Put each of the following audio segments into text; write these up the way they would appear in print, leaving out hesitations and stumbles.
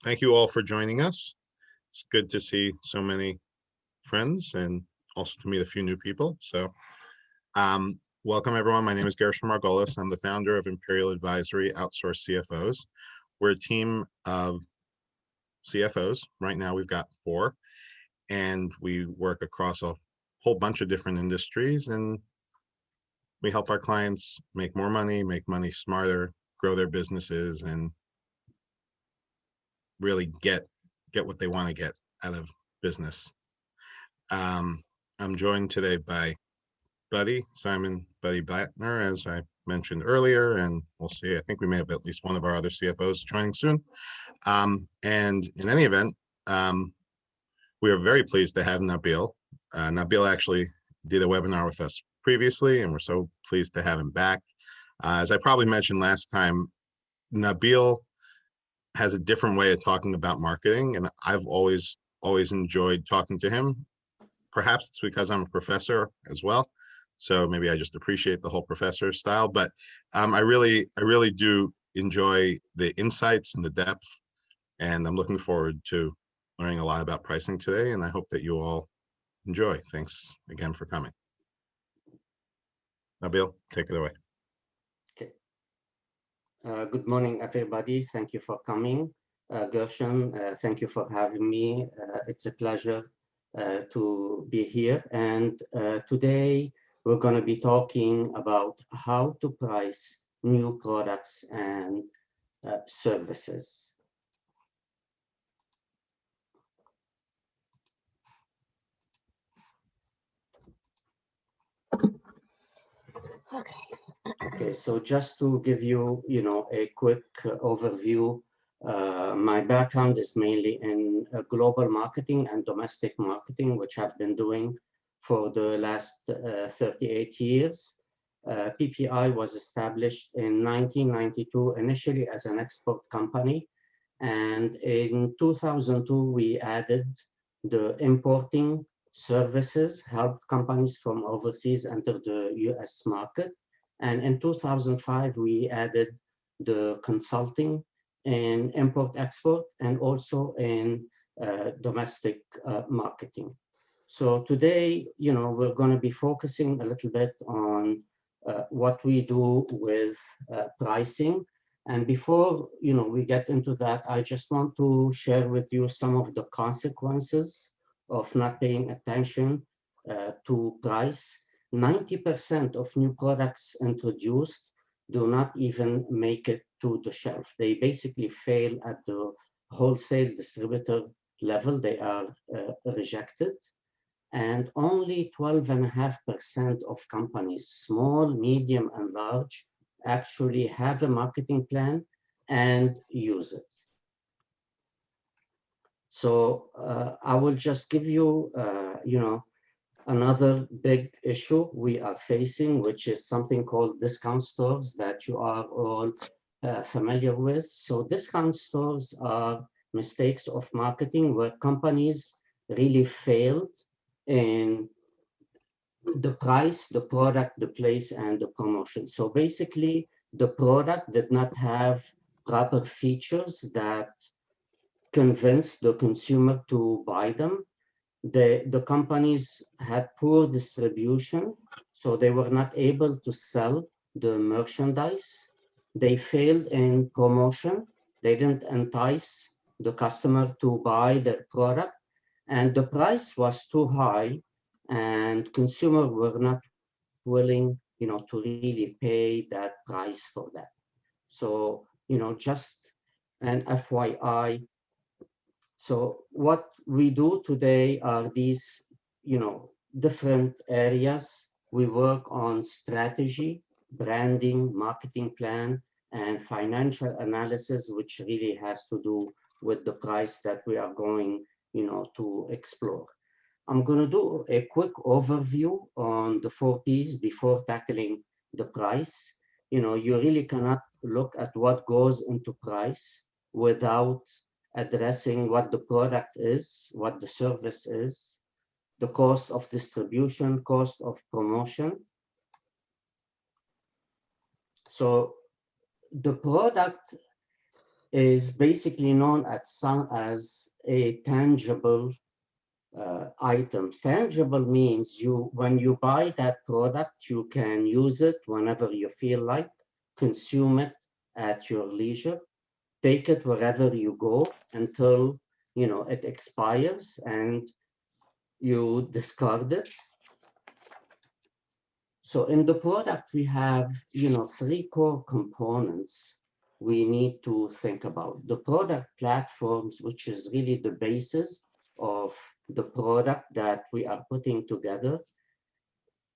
thank you all for joining us. It's good to see so many friends and also to meet a few new people. So welcome everyone. My name is Gershon Margolis. I'm the founder of Imperial Advisory Outsourced CFOs. We're a team of CFOs. Right now we've got 4, and we work across a whole bunch of different industries, and we help our clients make more money, make money smarter, grow their businesses, and really get what they want to get out of business. I'm joined today by Simon Buddy Blattner, as I mentioned earlier, and we'll see. I think we may have at least one of our other CFOs joining soon. And in any event, we are very pleased to have Nabil. Nabil actually did a webinar with us previously, and we're so pleased to have him back. As I probably mentioned last time, Nabil has a different way of talking about marketing, and I've always enjoyed talking to him. Perhaps it's because I'm a professor as well, so maybe I just appreciate the whole professor style. But I really do enjoy the insights and the depth, and I'm looking forward to learning a lot about pricing today, and I hope that you all enjoy. Thanks again for coming. Nabil, take it away. Okay. Good morning, everybody. Thank you for coming. Gershon, thank you for having me. It's a pleasure to be here. And today we're going to be talking about how to price new products and services. Okay, so just to give you, a quick overview, my background is mainly in global marketing and domestic marketing, which I've been doing for the last 38 years. PPI was established in 1992, initially as an export company. And in 2002, we added the importing services, helped companies from overseas enter the US market. And in 2005, we added the consulting in import-export and also in domestic marketing. So today, we're going to be focusing a little bit on what we do with pricing. And before, we get into that, I just want to share with you some of the consequences of not paying attention to price. 90% of new products introduced do not even make it to the shelf. They basically fail at the wholesale distributor level. They are rejected. And only 12.5% of companies, small, medium, and large, actually have a marketing plan and use it. So I will just give you, another big issue we are facing, which is something called discount stores that you are all familiar with. So discount stores are mistakes of marketing where companies really failed in the price, the product, the place, and the promotion. So basically, the product did not have proper features that convince the consumer to buy them. The companies had poor distribution, so they were not able to sell the merchandise. They failed in promotion. They didn't entice the customer to buy their product, and the price was too high, and consumers were not willing, to really pay that price for that. So, just an FYI. So what we do today are these, different areas. We work on strategy, branding, marketing plan, and financial analysis, which really has to do with the price that we are going, to explore. I'm going to do a quick overview on the 4 Ps before tackling the price. You really cannot look at what goes into price without addressing what the product is, what the service is, the cost of distribution, cost of promotion. So the product is basically known as a tangible item. Tangible means when you buy that product, you can use it whenever you feel like, consume it at your leisure, take it wherever you go until it expires and you discard it. So in the product, we have, three core components we need to think about. The product platforms, which is really the basis of the product that we are putting together,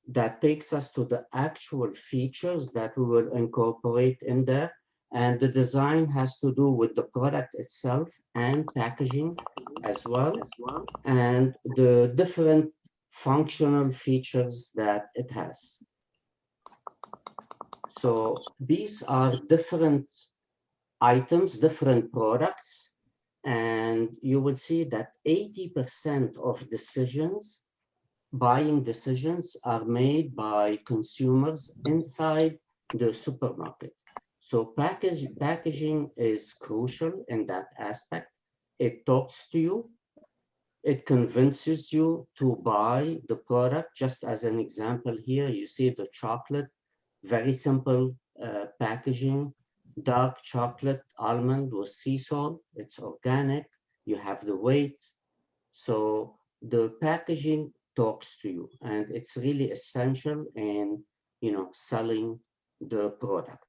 that takes us to the actual features that we will incorporate in there. And the design has to do with the product itself and packaging as well, and the different functional features that it has. So these are different items, different products, and you will see that 80% of buying decisions are made by consumers inside the supermarket. So packaging is crucial in that aspect. It talks to you, it convinces you to buy the product. Just as an example here, you see the chocolate, very simple packaging, dark chocolate almond with sea salt. It's organic. You have the weight. So the packaging talks to you, and it's really essential in selling the product.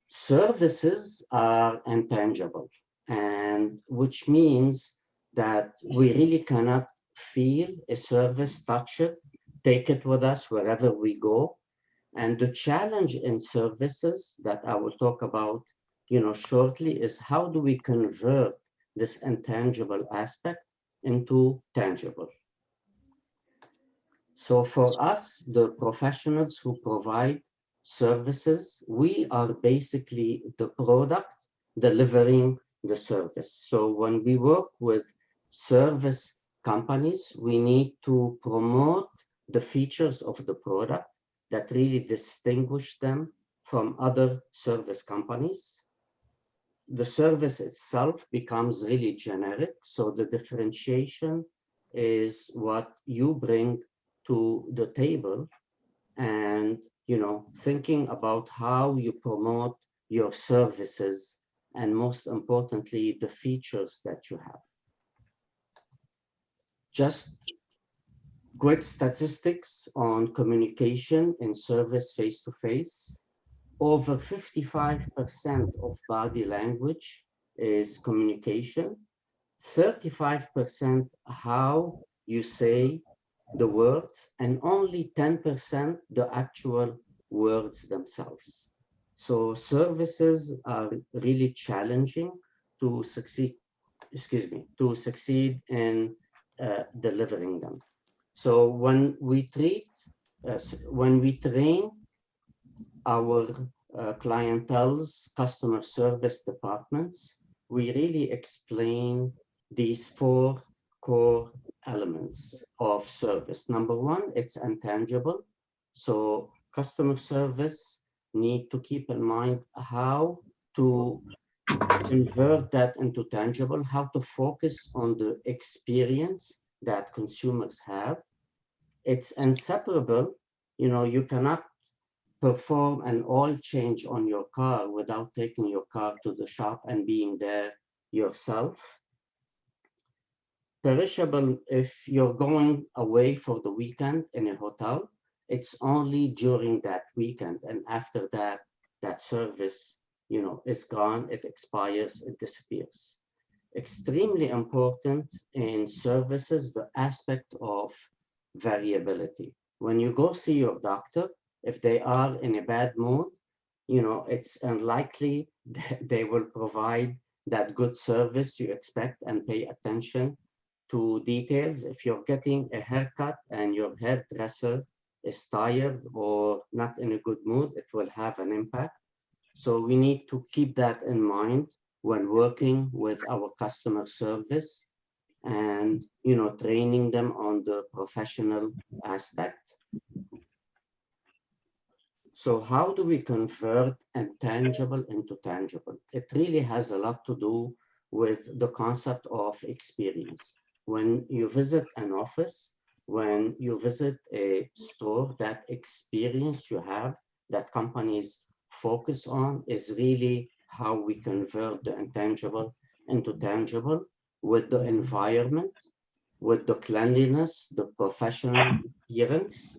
Services are intangible, and which means that we really cannot feel a service, touch it, take it with us wherever we go. And the challenge in services that I will talk about, shortly, is how do we convert this intangible aspect into tangible? So for us, the professionals who provide services, we are basically the product delivering the service. So when we work with service companies, we need to promote the features of the product that really distinguish them from other service companies. The service itself becomes really generic, so the differentiation is what you bring to the table, and thinking about how you promote your services, and most importantly, the features that you have. Just quick statistics on communication in service face-to-face. Over 55% of body language is communication, 35% how you say the words, and only 10% the actual words themselves. So services are really challenging to succeed, to succeed in delivering them. So when we train our clientele's customer service departments, we really explain these four core elements of service. Number one, it's intangible. So customer service need to keep in mind how to convert that into tangible, how to focus on the experience that consumers have. It's inseparable. You cannot perform an oil change on your car without taking your car to the shop and being there yourself. Perishable, if you're going away for the weekend in a hotel, it's only during that weekend, and after that, that service, is gone, it expires, it disappears. Extremely important in services, the aspect of variability. When you go see your doctor, if they are in a bad mood, it's unlikely that they will provide that good service you expect and pay attention to details. If you're getting a haircut and your hairdresser is tired or not in a good mood, it will have an impact. So we need to keep that in mind when working with our customer service and training them on the professional aspect. So how do we convert intangible into tangible? It really has a lot to do with the concept of experience. When you visit an office, when you visit a store, that experience you have that companies focus on is really how we convert the intangible into tangible with the environment, with the cleanliness, the professional appearance,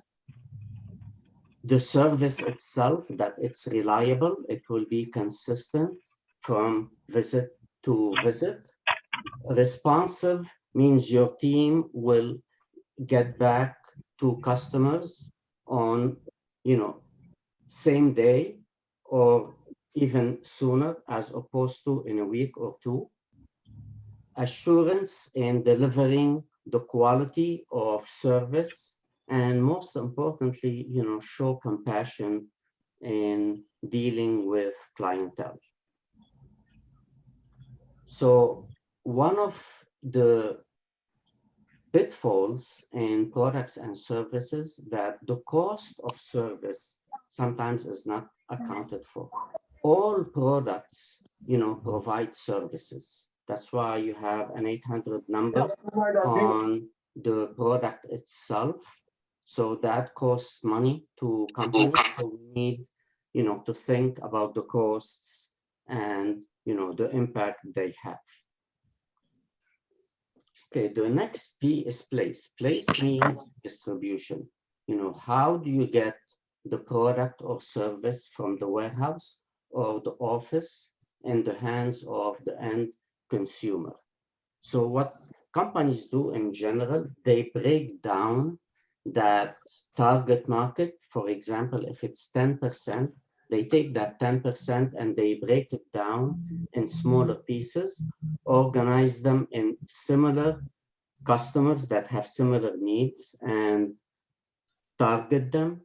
the service itself, that it's reliable, it will be consistent from visit to visit. Responsive means your team will get back to customers on, you know, same day or even sooner as opposed to in a week or two. Assurance in delivering the quality of service, and most importantly, show compassion in dealing with clientele. So one of the pitfalls in products and services that the cost of service sometimes is not accounted for. All products, provide services. That's why you have an 800 number on the product itself. So that costs money to companies. So we need, to think about the costs and, the impact they have. Okay, the next P is place. Place means distribution. How do you get the product or service from the warehouse or the office in the hands of the end consumer? So what companies do in general, they break down that target market. For example, if it's 10%, they take that 10% and they break it down in smaller pieces, organize them in similar customers that have similar needs and target them.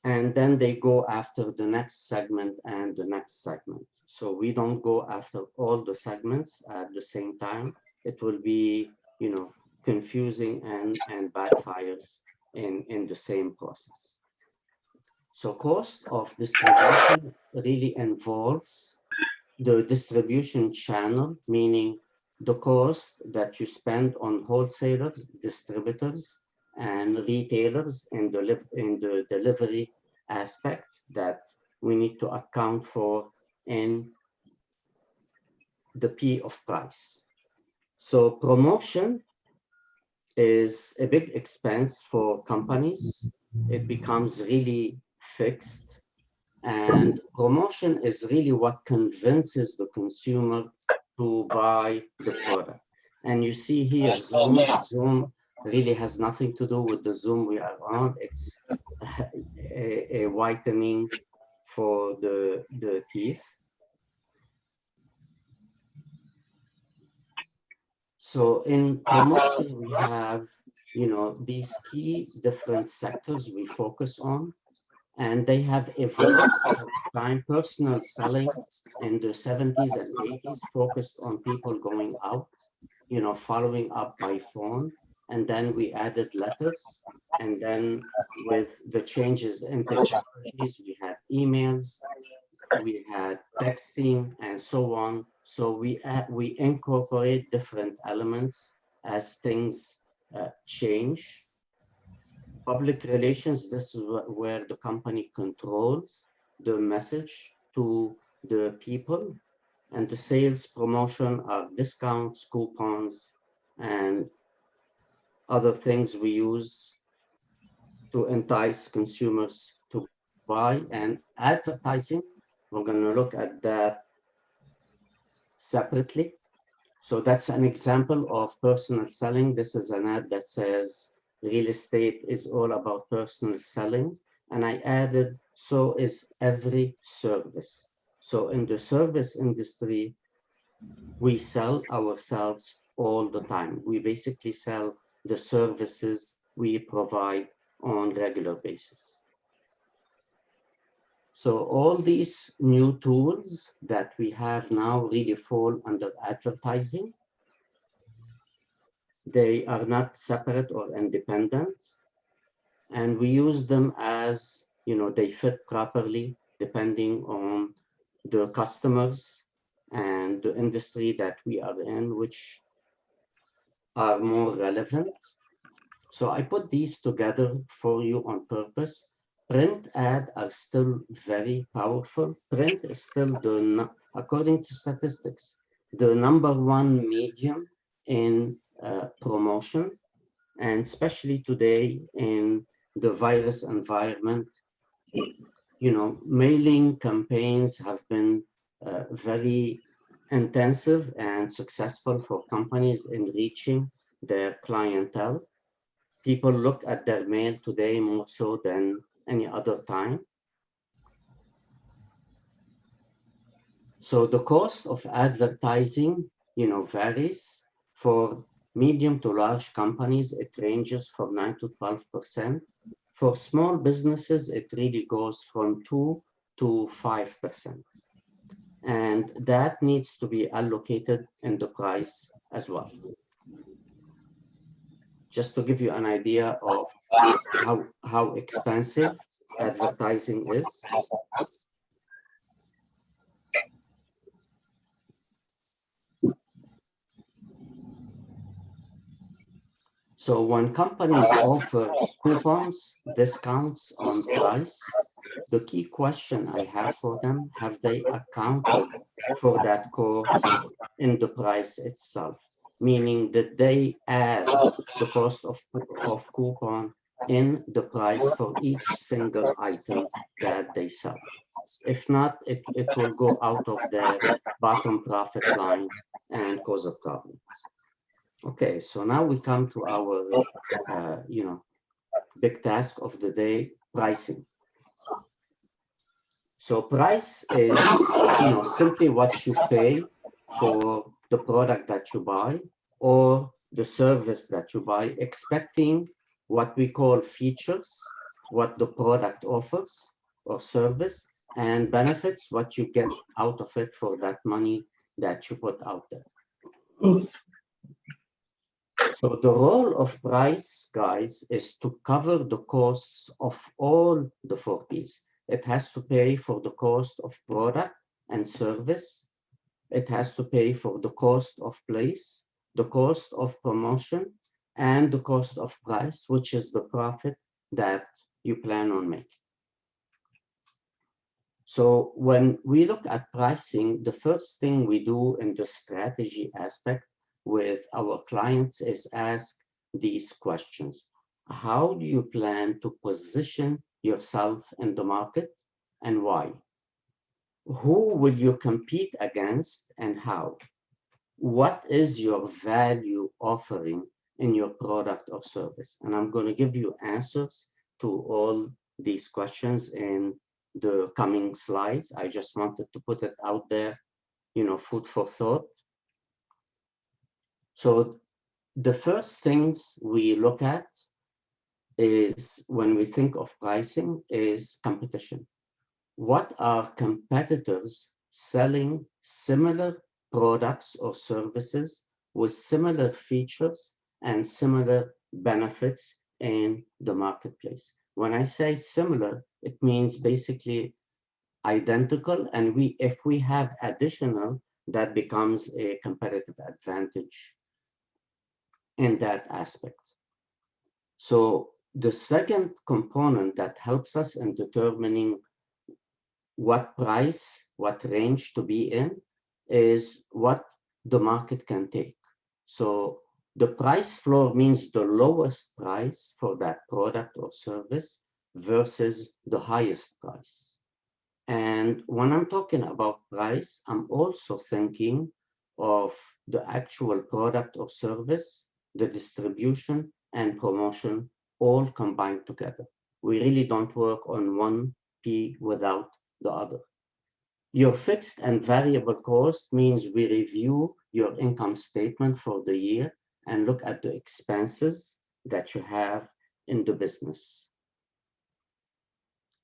And then they go after the next segment and the next segment. So we don't go after all the segments at the same time. It will be, confusing and backfires in the same process. So cost of distribution really involves the distribution channel, meaning the cost that you spend on wholesalers, distributors, and retailers in the delivery aspect that we need to account for in the P of price. So promotion is a big expense for companies. It becomes really fixed, and promotion is really what convinces the consumer to buy the product. And you see here, Zoom really has nothing to do with the Zoom we are on. It's a whitening for the teeth. So in promotion, we have, these key different sectors we focus on, and they have evolved over time. Personal selling in the 70s and 80s focused on people going out, following up by phone. And then we added letters. And then with the changes in technologies, we had emails, we had texting, and so on. So we incorporate different elements as things change. Public relations, this is where the company controls the message to the people, and the sales promotion are discounts, coupons, and other things we use to entice consumers to buy. And advertising, we're going to look at that separately. So that's an example of personal selling. This is an ad that says real estate is all about personal selling. And I added, so is every service. So in the service industry, we sell ourselves all the time. We basically sell the services we provide on regular basis. So all these new tools that we have now really fall under advertising. They are not separate or independent. and we use them as, they fit properly depending on the customers and the industry that we are in, which are more relevant. So I put these together for you on purpose. Print ad are still very powerful. Print is still according to statistics, the number one medium in promotion, and especially today in the virus environment. Mailing campaigns have been very intensive and successful for companies in reaching their clientele. People look at their mail today more so than any other time. So the cost of advertising, varies. For medium to large companies, it ranges from 9 to 12%. For small businesses, it really goes from 2 to 5%. And that needs to be allocated in the price as well. Just to give you an idea of how expensive advertising is. So when companies offer coupons, discounts on price, the key question I have for them, have they accounted for that cost in the price itself? Meaning, did they add the cost of coupon in the price for each single item that they sell? If not, it will go out of their bottom profit line and cause a problem. Okay, so now we come to our, big task of the day, pricing. So price is, simply what you pay for the product that you buy or the service that you buy, expecting what we call features, what the product offers or service, and benefits, what you get out of it for that money that you put out there. So the role of price, guys, is to cover the costs of all the four Ps. It has to pay for the cost of product and service. It has to pay for the cost of place, the cost of promotion, and the cost of price, which is the profit that you plan on making. So when we look at pricing, the first thing we do in the strategy aspect with our clients is ask these questions. How do you plan to position yourself in the market and why? Who will you compete against and how? What is your value offering in your product or service? And I'm going to give you answers to all these questions in the coming slides. I just wanted to put it out there, food for thought. So the first things we look at is, when we think of pricing, is competition. What are competitors selling similar products or services with similar features and similar benefits in the marketplace? When I say similar, it means basically identical, and if we have additional, that becomes a competitive advantage in that aspect. So the second component that helps us in determining what price, what range to be in, is what the market can take. So the price floor means the lowest price for that product or service versus the highest price. And when I'm talking about price, I'm also thinking of the actual product or service, the distribution and promotion, all combined together. We really don't work on one P without the other. Your fixed and variable cost means we review your income statement for the year and look at the expenses that you have in the business.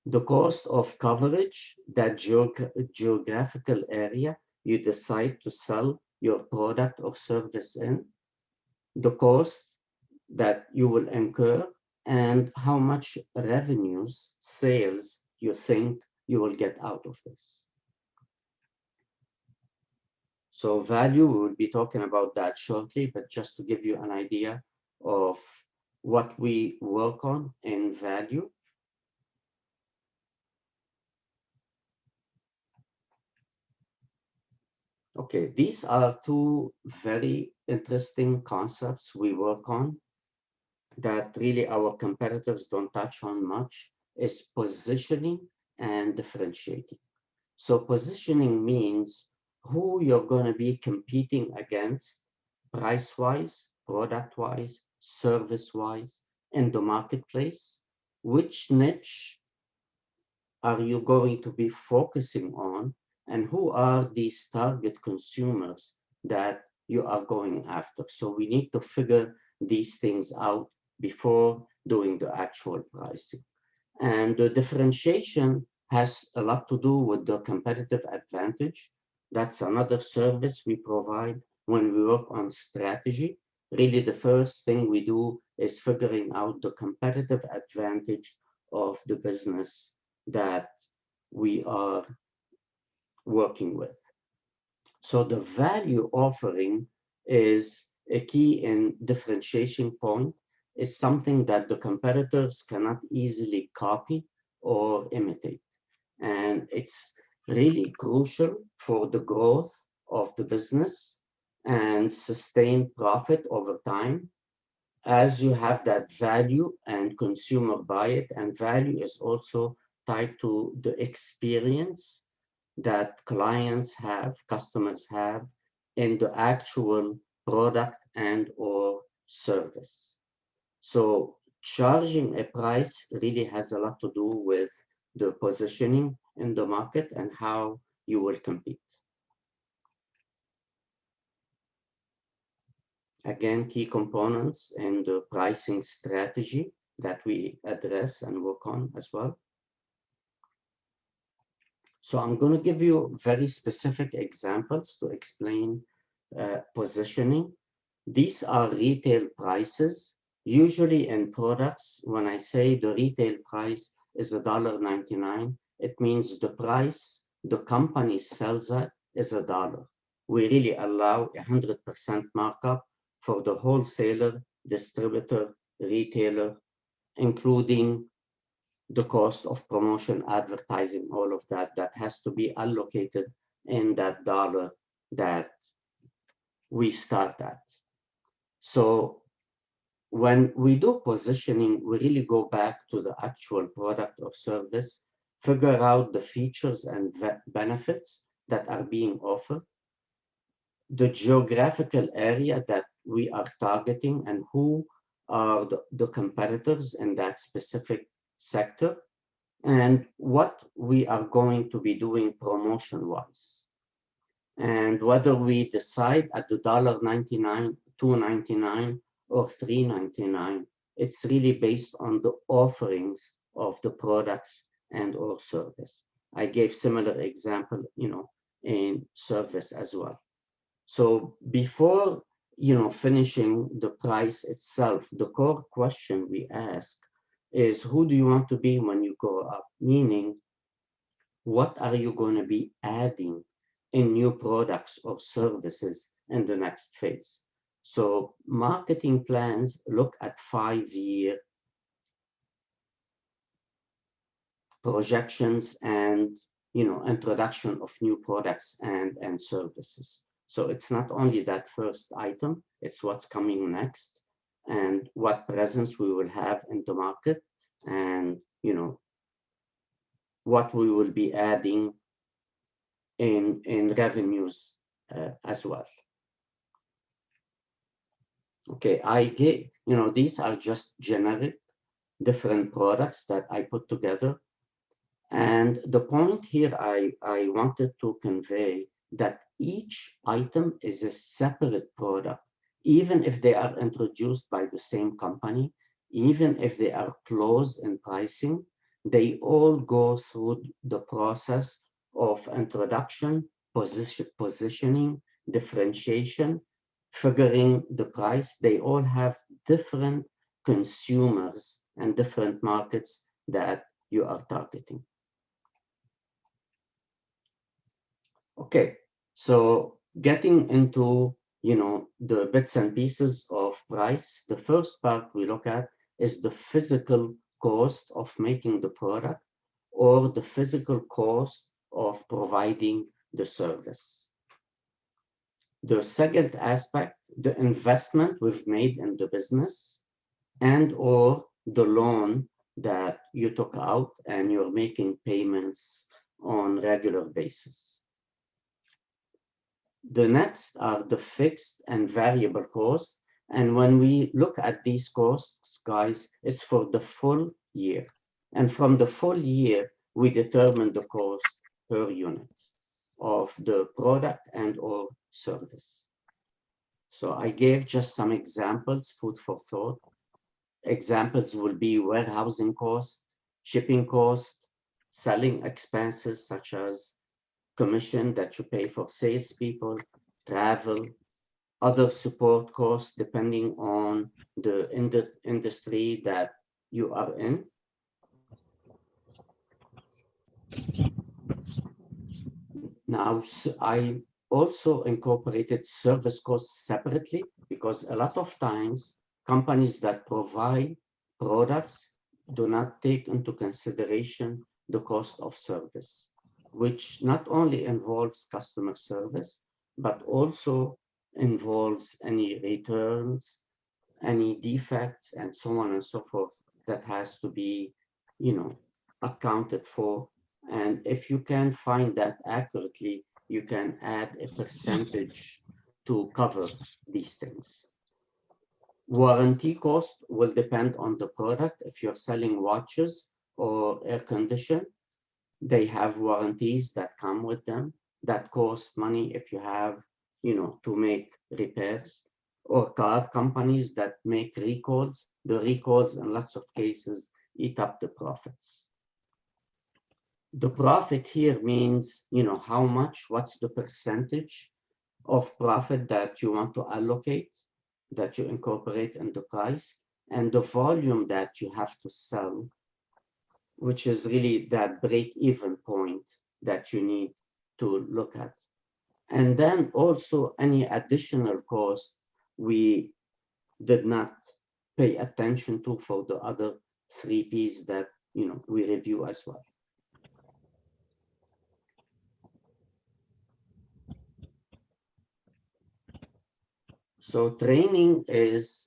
The cost of coverage, that geographical area you decide to sell your product or service in, the cost that you will incur and how much revenues, sales you think you will get out of this. So value, we will be talking about that shortly, but just to give you an idea of what we work on in value. Okay, these are two very interesting concepts we work on that really our competitors don't touch on much, is positioning and differentiating. So positioning means who you're going to be competing against price-wise, product-wise, service-wise in the marketplace. Which niche are you going to be focusing on, and who are these target consumers that you are going after? So we need to figure these things out before doing the actual pricing. And the differentiation has a lot to do with the competitive advantage. That's another service we provide when we work on strategy. Really, the first thing we do is figuring out the competitive advantage of the business that we are working with. So the value offering is a key and differentiation point, is something that the competitors cannot easily copy or imitate. And it's really crucial for the growth of the business and sustained profit over time, as you have that value and consumer buy it, and value is also tied to the experience that clients have, customers have in the actual product and or service. So charging a price really has a lot to do with the positioning in the market and how you will compete. Again, key components in the pricing strategy that we address and work on as well. So I'm going to give you very specific examples to explain positioning. These are retail prices. Usually in products, when I say the retail price is $1.99, it means the price the company sells at is $1. We really allow 100% markup for the wholesaler, distributor, retailer, including the cost of promotion, advertising, all of that, that has to be allocated in that dollar that we start at. So when we do positioning, we really go back to the actual product or service, figure out the features and benefits that are being offered, the geographical area that we are targeting, and who are the competitors in that specific sector, and what we are going to be doing promotion-wise. And whether we decide at the $1.99, $2.99, or $3.99, it's really based on the offerings of the products and or service. I gave similar example, in service as well. So before, finishing the price itself, the core question we ask is, who do you want to be when you grow up? Meaning, what are you going to be adding in new products or services in the next phase? So marketing plans look at 5-year projections and introduction of new products and services. So it's not only that first item, it's what's coming next and what presence we will have in the market, and what we will be adding in revenues as well. Okay, these are just generic different products that I put together. And the point here I wanted to convey that each item is a separate product, even if they are introduced by the same company, even if they are close in pricing, they all go through the process of introduction, positioning, differentiation, figuring the price. They all have different consumers and different markets that you are targeting. Okay, so getting into the bits and pieces of price, the first part we look at is the physical cost of making the product or the physical cost of providing the service. The second aspect, the investment we've made in the business and or the loan that you took out and you're making payments on regular basis. The next are the fixed and variable costs. And when we look at these costs, guys, it's for the full year. And from the full year, we determine the cost per unit of the product and or service. So I gave just some examples, food for thought. Examples will be warehousing cost, shipping cost, selling expenses such as commission that you pay for salespeople, travel, other support costs depending on the industry that you are in. Now, I also incorporated service costs separately because a lot of times companies that provide products do not take into consideration the cost of service, which not only involves customer service, but also involves any returns, any defects, and so on and so forth that has to be, accounted for. And if you can find that accurately, you can add a percentage to cover these things. Warranty cost will depend on the product. If you're selling watches or air condition, they have warranties that come with them that cost money if you have, to make repairs. Or car companies that make recalls. The recalls in lots of cases eat up the profits. The profit here means, how much, what's the percentage of profit that you want to allocate, that you incorporate in the price, and the volume that you have to sell, which is really that break-even point that you need to look at. And then also any additional cost we did not pay attention to for the other 3 Ps that we review as well. So training is,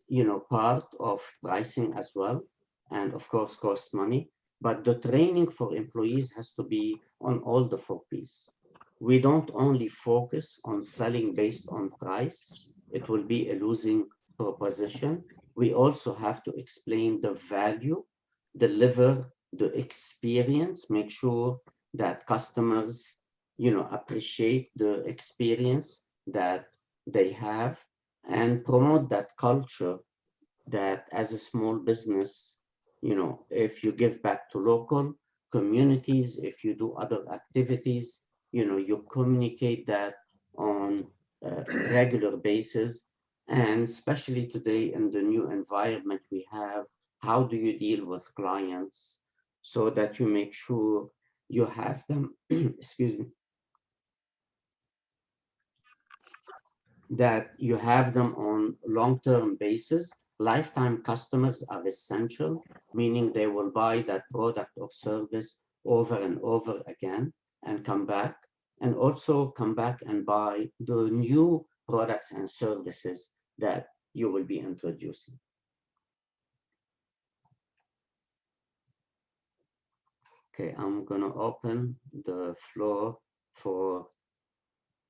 part of pricing as well, and of course costs money, but the training for employees has to be on all the 4 Ps. We don't only focus on selling based on price, it will be a losing proposition. We also have to explain the value, deliver the experience, make sure that customers, appreciate the experience that they have, and promote that culture that as a small business, if you give back to local communities, if you do other activities, you communicate that on a regular basis. And especially today in the new environment we have, how do you deal with clients so that you make sure you have them, excuse me, that you have them on long-term basis. Lifetime customers are essential, meaning they will buy that product or service over and over again and come back, and also come back and buy the new products and services that you will be introducing. Okay, I'm gonna open the floor for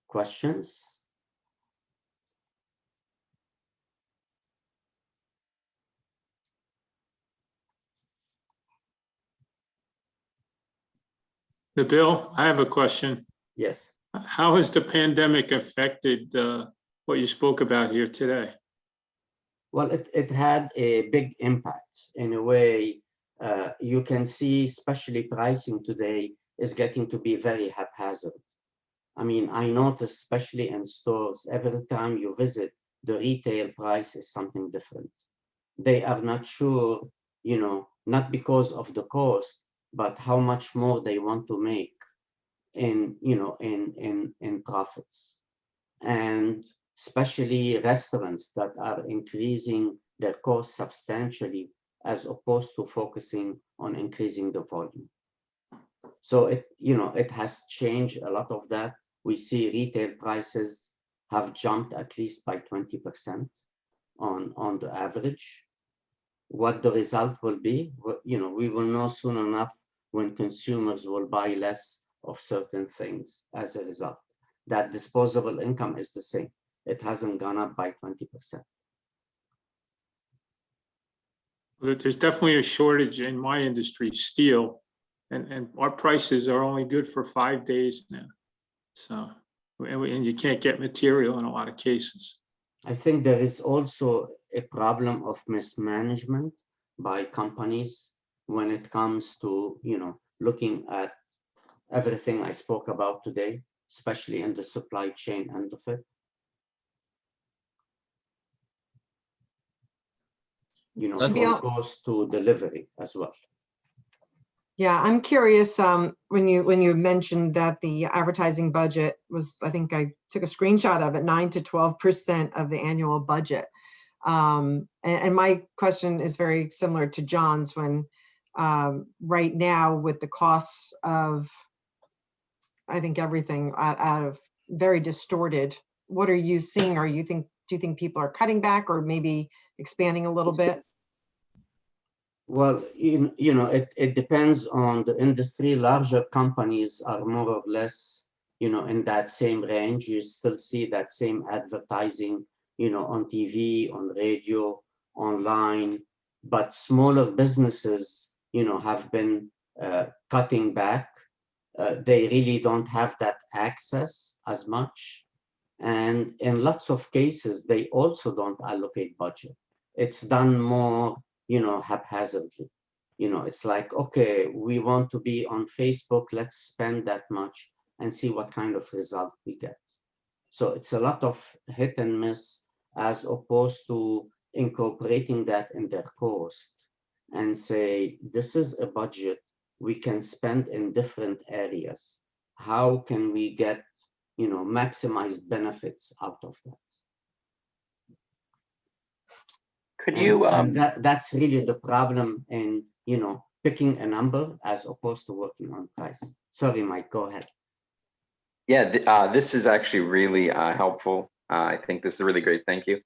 questions. Bill, I have a question. Yes. How has the pandemic affected what you spoke about here today? Well, it had a big impact in a way. You can see, especially pricing today is getting to be very haphazard. I mean, I notice, especially in stores, every time you visit, the retail price is something different. They are not sure not because of the cost, but how much more they want to make in profits. And especially restaurants that are increasing their costs substantially as opposed to focusing on increasing the volume. So it has changed a lot of that. We see retail prices have jumped at least by 20% on the average. What the result will be, we will know soon enough when consumers will buy less of certain things as a result. That disposable income is the same. It hasn't gone up by 20%. There's definitely a shortage in my industry, steel, and our prices are only good for 5 days now. So, and you can't get material in a lot of cases. I think there is also a problem of mismanagement by companies when it comes to, looking at everything I spoke about today, especially in the supply chain end of it. From cost to delivery as well. Yeah, I'm curious, when you mentioned that the advertising budget was, I think I took a screenshot of it, 9 to 12% of the annual budget. And my question is very similar to John's when right now with the costs of, I think everything out of very distorted, what are you seeing? Do you think people are cutting back or maybe expanding a little bit? Well, it depends on the industry. Larger companies are more or less, in that same range. You still see that same advertising, on TV, on radio, online. But smaller businesses, have been cutting back. They really don't have that access as much. And in lots of cases, they also don't allocate budget. It's done more haphazardly. It's like, okay, we want to be on Facebook, let's spend that much and see what kind of result we get. So it's a lot of hit and miss as opposed to incorporating that in their cost and say, this is a budget we can spend in different areas. How can we get, maximize benefits out of that? Could you and that's really the problem in picking a number as opposed to working on price. Sorry, Mike, go ahead. Yeah, this is actually really helpful. I think this is really great. Thank you.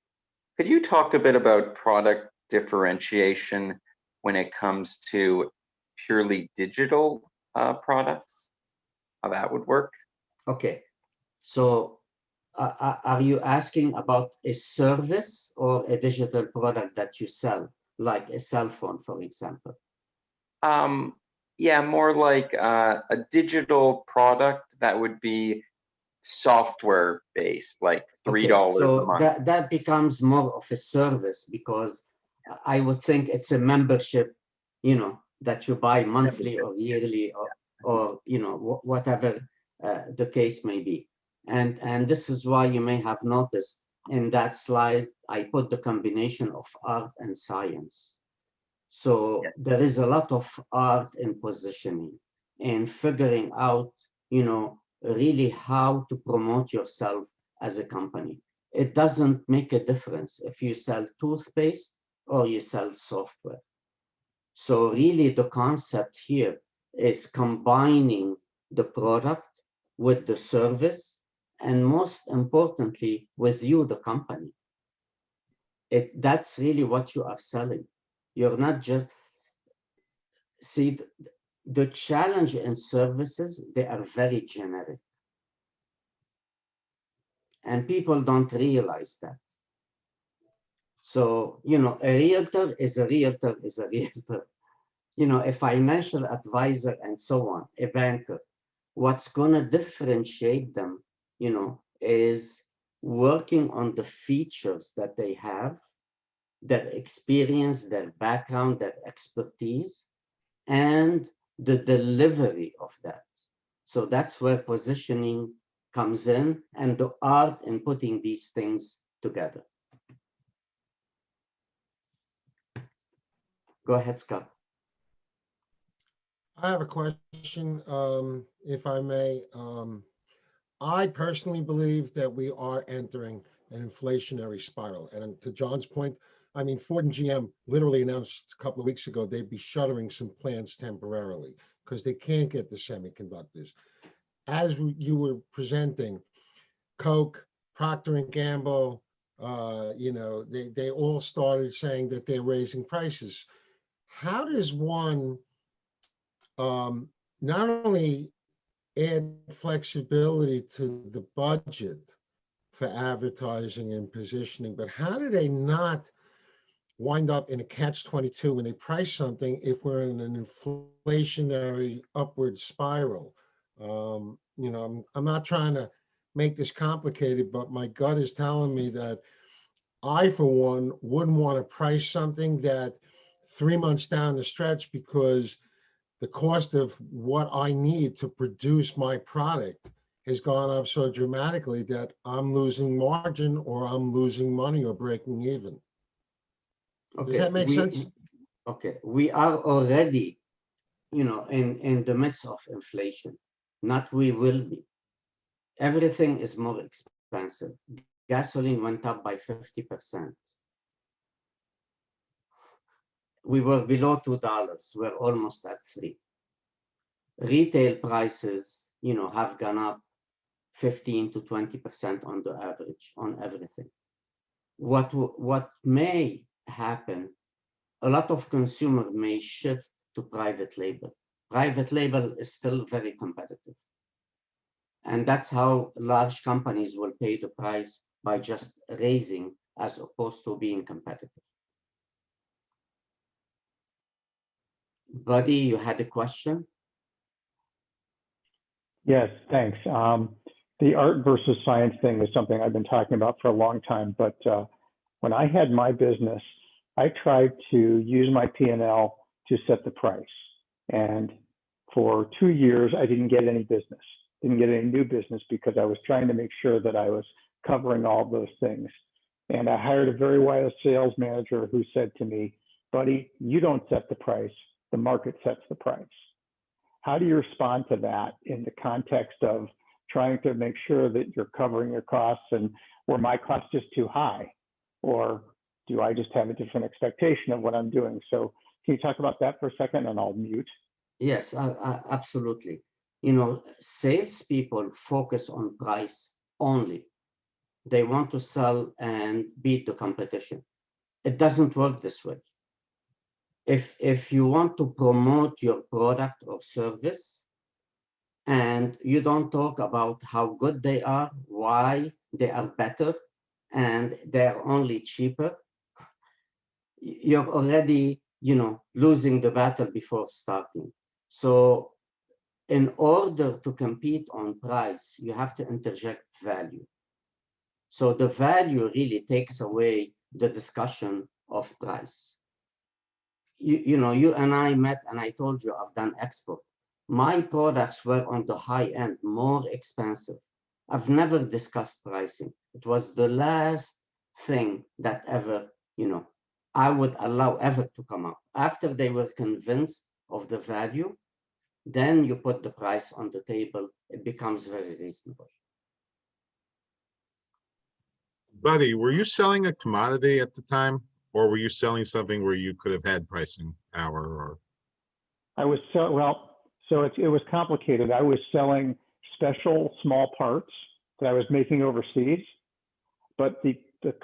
Could you talk a bit about product differentiation when it comes to purely digital products? How that would work? Okay, so are you asking about a service or a digital product that you sell, like a cell phone, for example? Yeah, more like a digital product that would be software based, like $3 a month. That becomes more of a service, because I would think it's a membership, that you buy monthly or yearly or whatever the case may be. And this is why you may have noticed in that slide, I put the combination of art and science. So there is a lot of art in positioning and figuring out, really how to promote yourself as a company. It doesn't make a difference if you sell toothpaste or you sell software. So really the concept here is combining the product with the service, and most importantly, with you, the company. That's really what you are selling. You're not just, see, the challenge in services, they are very generic. And people don't realize that. So, a realtor is a realtor is a realtor. A financial advisor and so on, a banker. What's going to differentiate them, is working on the features that they have, their experience, their background, their expertise, and the delivery of that. So that's where positioning comes in, and the art in putting these things together. Go ahead, Scott. I have a question, if I may. I personally believe that we are entering an inflationary spiral. And to John's point, I mean, Ford and GM literally announced a couple of weeks ago they'd be shuttering some plants temporarily because they can't get the semiconductors. As you were presenting, Coke, Procter and Gamble, they all started saying that they're raising prices. How does one not only add flexibility to the budget for advertising and positioning, but how do they not wind up in a catch-22 when they price something if we're in an inflationary upward spiral? I'm not trying to make this complicated, but my gut is telling me that I, for one, wouldn't want to price something that 3 months down the stretch, because the cost of what I need to produce my product has gone up so dramatically that I'm losing margin or I'm losing money or breaking even. Does that make sense? Okay, we are already, in the midst of inflation. Not we will be. Everything is more expensive. Gasoline went up by 50%. We were below $2. We're almost at $3. Retail prices, have gone up 15 to 20% on the average on everything. What may happen, a lot of consumers may shift to private label. Private label is still very competitive. And that's how large companies will pay the price, by just raising as opposed to being competitive. Buddy, you had a question? Yes, thanks. The art versus science thing is something I've been talking about for a long time, but when I had my business, I tried to use my P&L to set the price. And for 2 years, I didn't get any business, didn't get any new business, because I was trying to make sure that I was covering all those things. And I hired a very wise sales manager who said to me, buddy, you don't set the price, the market sets the price. How do you respond to that in the context of trying to make sure that you're covering your costs, and were my costs just too high? Or do I just have a different expectation of what I'm doing? So can you talk about that for a second, and I'll mute? Yes, absolutely. Salespeople focus on price only. They want to sell and beat the competition. It doesn't work this way. If you want to promote your product or service, and you don't talk about how good they are, why they are better, and they're only cheaper, you're already, losing the battle before starting. So in order to compete on price, you have to interject value. So the value really takes away the discussion of price. You and I met, and I told you I've done export. My products were on the high end, more expensive. I've never discussed pricing. It was the last thing that ever, I would allow ever to come up. After they were convinced of the value, then you put the price on the table, it becomes very reasonable. Buddy, were you selling a commodity at the time, or were you selling something where you could have had pricing power? Or I was so it was complicated. I was selling special small parts that I was making overseas, but the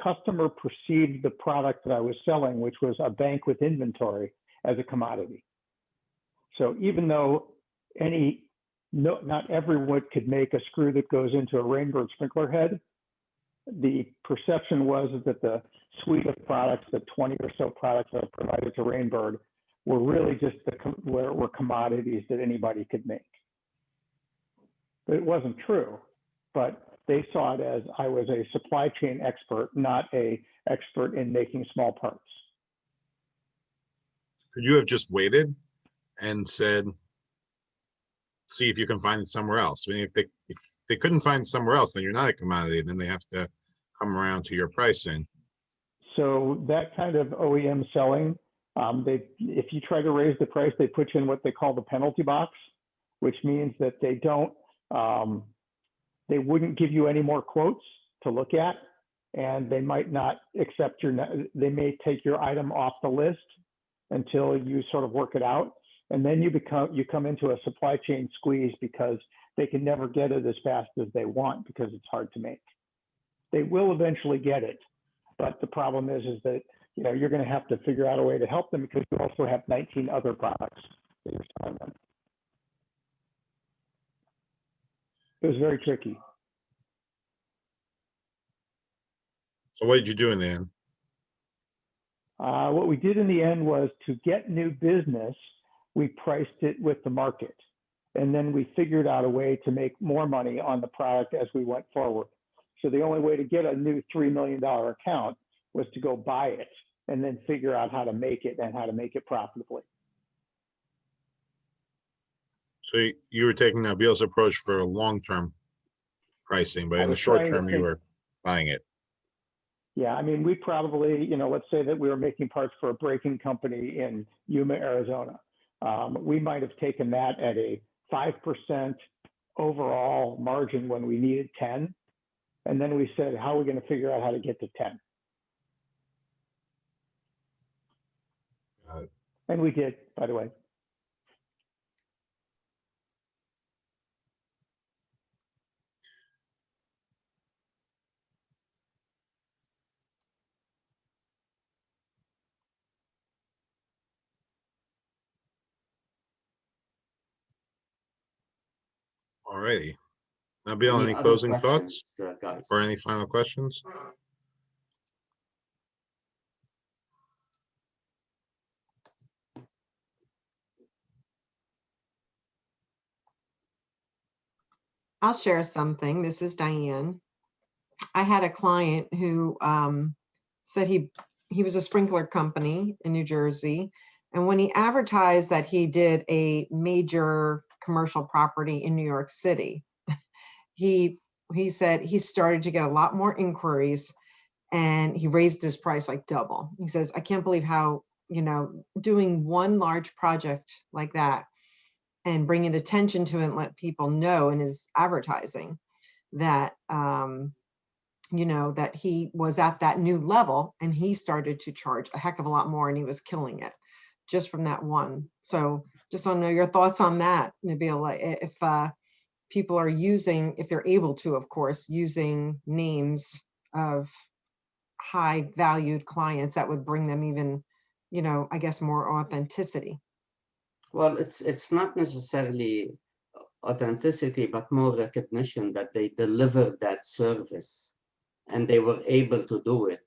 customer perceived the product that I was selling, which was a bank with inventory, as a commodity. So even though not everyone could make a screw that goes into a Rainbird sprinkler head, the perception was that the suite of products, the 20 or so products that I provided to Rainbird, were really just were commodities that anybody could make. But it wasn't true, but they saw it as I was a supply chain expert, not an expert in making small parts. could you have just waited and said, see if you can find it somewhere else? I mean, if they couldn't find it somewhere else, then you're not a commodity. Then they have to come around to your pricing. So that kind of OEM selling, If you try to raise the price, they put you in what they call the penalty box, which means that they wouldn't give you any more quotes to look at, and they might not accept they may take your item off the list until you sort of work it out. And then you come into a supply chain squeeze because they can never get it as fast as they want because it's hard to make. They will eventually get it, but the problem is that you're going to have to figure out a way to help them because you also have 19 other products that you're selling them. It was very tricky. So what did you do in the end? What we did in the end was to get new business, we priced it with the market. And then we figured out a way to make more money on the product as we went forward. So the only way to get a new $3 million account was to go buy it and then figure out how to make it and how to make it profitably. So you were taking Nabil's approach for a long-term pricing, but in the short term, you were buying it. Yeah, I mean, we probably, let's say that we were making parts for a braking company in Yuma, Arizona. We might have taken that at a 5% overall margin when we needed 10. And then we said, how are we going to figure out how to get to 10? And we did, by the way. All righty. Nabil, any other closing thoughts questions, guys? or any final questions? I'll share something. This is Diane. I had a client who said he was a sprinkler company in New Jersey. And when he advertised that he did a major commercial property in New York City, he said he started to get a lot more inquiries and he raised his price like double. He says, I can't believe how, doing one large project like that and bringing attention to it and let people know in his advertising that, that he was at that new level and he started to charge a heck of a lot more and he was killing it just from that one. So just want to know your thoughts on that, Nabil. If people are using, if they're able to, of course, using names of high valued clients that would bring them even, I guess more authenticity. Well, it's not necessarily authenticity, but more recognition that they delivered that service and they were able to do it.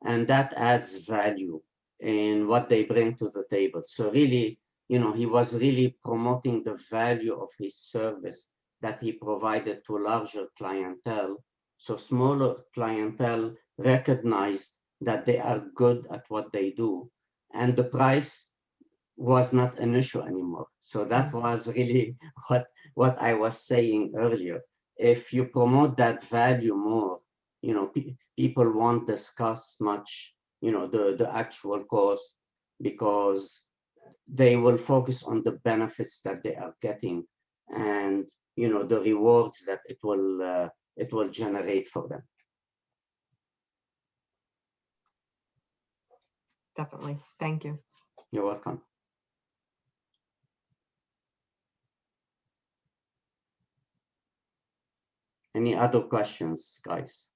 And that adds value in what they bring to the table. So really, he was really promoting the value of his service that he provided to larger clientele. So smaller clientele recognized that they are good at what they do. And the price was not an issue anymore. So that was really what I was saying earlier. If you promote that value more, people won't discuss much, the actual cost because they will focus on the benefits that they are getting and, the rewards that it will generate for them. Definitely. Thank you. You're welcome. Any other questions, guys?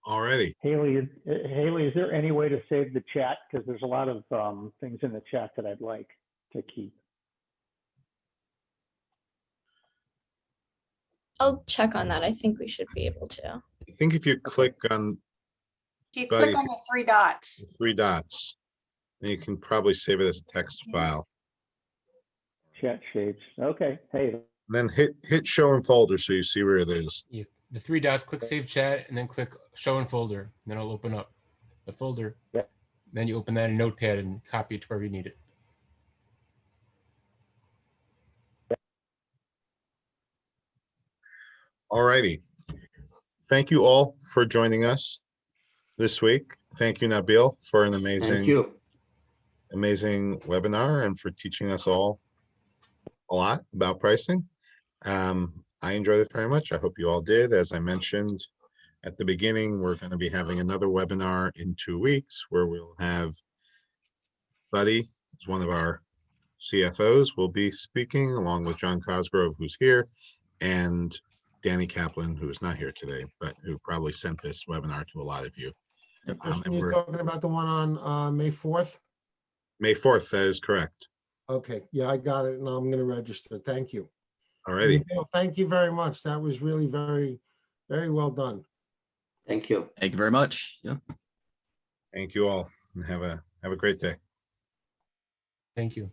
All righty. Haley, is there any way to save the chat? Because there's a lot of things in the chat that I'd like to keep. I'll check on that. I think we should be able to. I think if you click on If you Buddy, click on the three dots, three dots, then you can probably save it as a text file. Chat shapes. Okay. Hey. Then hit show and folder so you see where it is. The three dots, click save chat, and then click show and folder. And then it'll open up the folder. Yeah. Then you open that in Notepad and copy it to wherever you need it. All righty. Thank you all for joining us this week. Thank you, Nabil, for an Thank amazing you. webinar and for teaching us all a lot about pricing. I enjoyed it very much. I hope you all did. As I mentioned at the beginning, we're going to be having another webinar in 2 weeks where we'll have Buddy, who's one of our CFOs, will be speaking along with John Cosgrove, who's here, and Danny Kaplan, who is not here today, but who probably sent this webinar to a lot of you. Christian, and you're we're- talking about the one on May 4th? May 4th, that is correct. Okay, yeah, I got it, and I'm going to register. Thank you. Alrighty. Nabil, thank you very much. That was really very, very well done. Thank you. Thank you very much. Yeah. Thank you all and have a great day. Thank you.